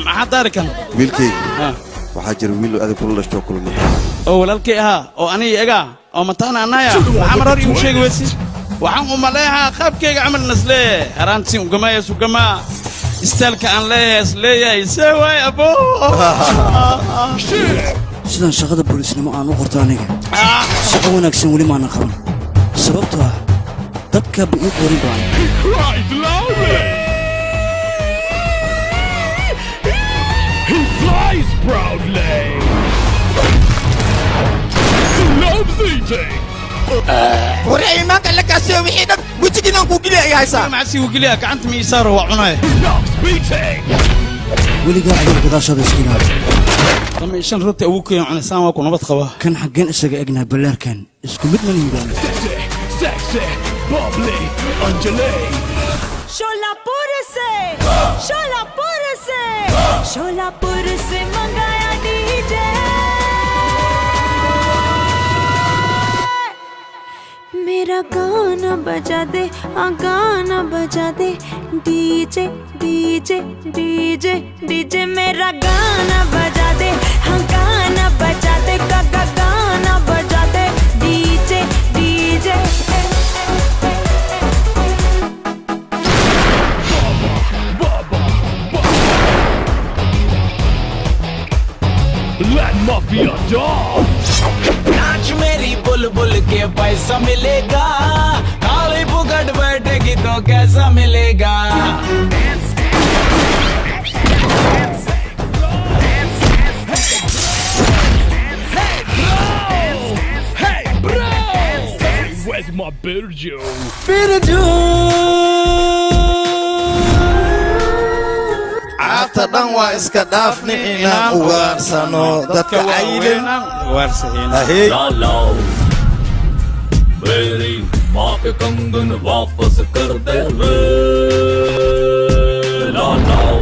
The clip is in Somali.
حضركم wiilkayga waxaa jira wiil adag kula dhashtoo kulmay oo walaalkay ahaa oo aniga iga oo mataana anaya maxamar hor igu sheegay weysi waxaan u maleeyahaa qaabkayga camal nasle haraantii ugamaaya sugama istaalka aan leeyahay seeway abo sidaan shaqada booliisnimo aan u qorto aniga shaqo wanaagsan weli maana qaban sababtoo ah dadka ba ii qorin baan Flies proudly. Loves eating. ورأي ما قال لك أسوي حيدك وتجينا نقول يا هيسا ما عسي وقليها كعنت ميسار وعناي Loves beating. ولي قاعد قداش هذا سكينة لما يشان رتي أبوك يا عن سامك ونبض خواه كان حقين إسقى أجنها بلار كان اسكو مثل اليوم Sexy, bubbly, undulate. Solapur से मंगाया डीजे मेरा गाना बजा दे गाना बजा दे DJ DJ DJ DJ मेरा गाना बजा दे गाना बजा दे गाना बजा दे DJ DJ Let mafia dog. नाच मेरी बुलबुल के पैसा मिलेगा काली पुगट बैठेगी तो कैसा मिलेगा Hey bro, where's my Birju? عطنا واسكدافني إلى وارسانو ذاتك عيلين وارسهين أهي लाओ मेरी माँ के कंगन वापस कर दे वे लाओ